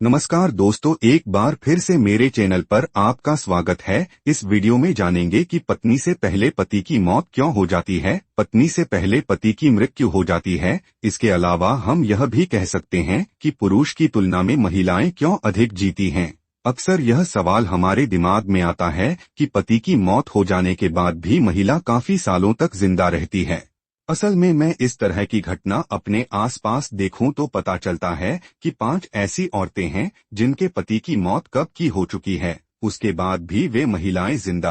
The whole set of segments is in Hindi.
नमस्कार दोस्तों, एक बार फिर से मेरे चैनल पर आपका स्वागत है। इस वीडियो में जानेंगे कि पत्नी से पहले पति की मौत क्यों हो जाती है, पत्नी से पहले पति की मृत्यु हो जाती है। इसके अलावा हम यह भी कह सकते हैं कि पुरुष की तुलना में महिलाएं क्यों अधिक जीती हैं। अक्सर यह सवाल हमारे दिमाग में आता है कि पति की मौत हो जाने के बाद भी महिला काफी सालों तक जिंदा रहती है। असल में मैं इस तरह की घटना अपने आसपास देखूं तो पता चलता है कि 5 ऐसी औरतें हैं जिनके पति की मौत कब की हो चुकी है, उसके बाद भी वे महिलाएं जिंदा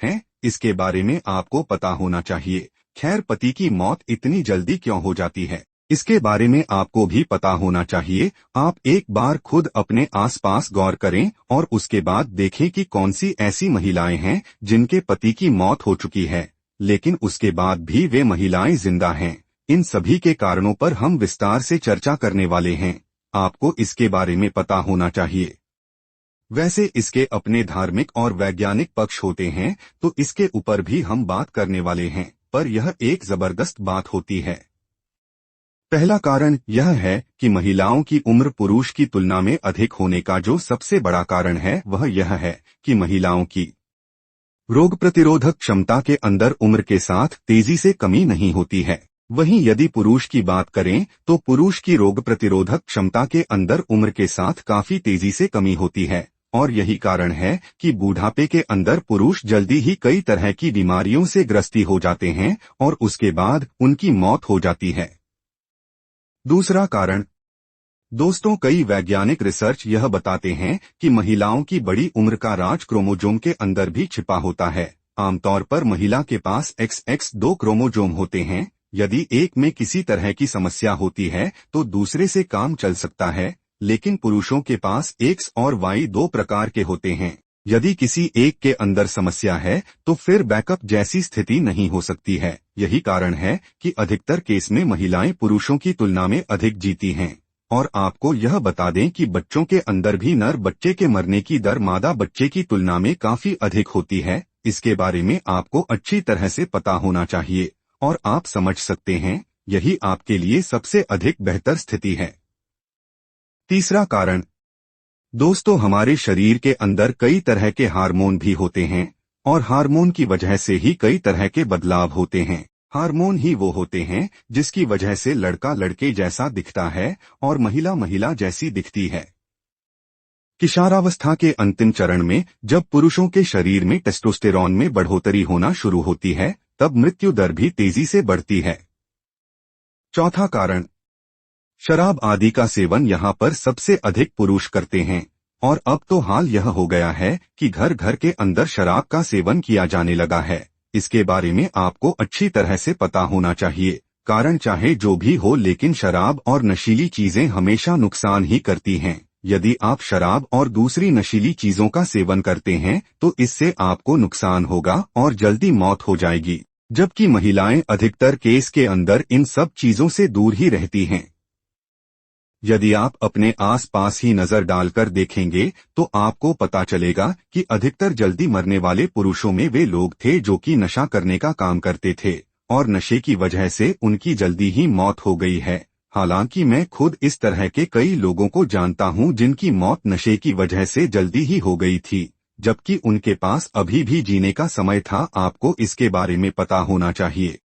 हैं। इसके बारे में आपको पता होना चाहिए। खैर, पति की मौत इतनी जल्दी क्यों हो जाती है, इसके बारे में आपको भी पता होना चाहिए। आप एक बार खुद अपने आसपास गौर करें और उसके बाद देखें कि कौन सी ऐसी महिलाएं हैं जिनके पति की मौत हो चुकी है लेकिन उसके बाद भी वे महिलाएं जिंदा हैं। इन सभी के कारणों पर हम विस्तार से चर्चा करने वाले हैं। आपको इसके बारे में पता होना चाहिए। वैसे इसके अपने धार्मिक और वैज्ञानिक पक्ष होते हैं, तो इसके ऊपर भी हम बात करने वाले हैं, पर यह एक जबरदस्त बात होती है। पहला कारण यह है कि महिलाओं की उम्र पुरुष की तुलना में अधिक होने का जो सबसे बड़ा कारण है वह यह है कि महिलाओं की रोग प्रतिरोधक क्षमता के अंदर उम्र के साथ तेजी से कमी नहीं होती है। वहीं यदि पुरुष की बात करें तो पुरुष की रोग प्रतिरोधक क्षमता के अंदर उम्र के साथ काफी तेजी से कमी होती है और यही कारण है कि बुढ़ापे के अंदर पुरुष जल्दी ही कई तरह की बीमारियों से ग्रस्ती हो जाते हैं और उसके बाद उनकी मौत हो जाती है। दूसरा कारण दोस्तों, कई वैज्ञानिक रिसर्च यह बताते हैं कि महिलाओं की बड़ी उम्र का राज क्रोमोजोम के अंदर भी छिपा होता है। आमतौर पर महिला के पास XX2 क्रोमोजोम होते हैं। यदि एक में किसी तरह की समस्या होती है तो दूसरे से काम चल सकता है, लेकिन पुरुषों के पास X और Y 2 प्रकार के होते हैं। यदि किसी एक के अंदर समस्या है तो फिर बैकअप जैसी स्थिति नहीं हो सकती है। यही कारण है कि अधिकतर केस में महिलाएं पुरुषों की तुलना में अधिक जीती हैं। और आपको यह बता दें कि बच्चों के अंदर भी नर बच्चे के मरने की दर मादा बच्चे की तुलना में काफी अधिक होती है। इसके बारे में आपको अच्छी तरह से पता होना चाहिए और आप समझ सकते हैं, यही आपके लिए सबसे अधिक बेहतर स्थिति है। तीसरा कारण दोस्तों, हमारे शरीर के अंदर कई तरह के हार्मोन भी होते हैं और हार्मोन की वजह से ही कई तरह के बदलाव होते हैं। हार्मोन ही वो होते हैं जिसकी वजह से लड़का लड़के जैसा दिखता है और महिला महिला जैसी दिखती है। किशोरावस्था के अंतिम चरण में जब पुरुषों के शरीर में टेस्टोस्टेरॉन में बढ़ोतरी होना शुरू होती है, तब मृत्यु दर भी तेजी से बढ़ती है। चौथा कारण शराब आदि का सेवन यहाँ पर सबसे अधिक पुरुष करते हैं और अब तो हाल यह हो गया है कि घर घर के अंदर शराब का सेवन किया जाने लगा है। इसके बारे में आपको अच्छी तरह से पता होना चाहिए। कारण चाहे जो भी हो, लेकिन शराब और नशीली चीजें हमेशा नुकसान ही करती हैं। यदि आप शराब और दूसरी नशीली चीजों का सेवन करते हैं तो इससे आपको नुकसान होगा और जल्दी मौत हो जाएगी, जबकि महिलाएं अधिकतर केस के अंदर इन सब चीजों से दूर ही रहती हैं। यदि आप अपने आसपास ही नजर डालकर देखेंगे तो आपको पता चलेगा कि अधिकतर जल्दी मरने वाले पुरुषों में वे लोग थे जो कि नशा करने का काम करते थे और नशे की वजह से उनकी जल्दी ही मौत हो गई है। हालांकि मैं खुद इस तरह के कई लोगों को जानता हूं जिनकी मौत नशे की वजह से जल्दी ही हो गई थी, जबकि उनके पास अभी भी जीने का समय था। आपको इसके बारे में पता होना चाहिए।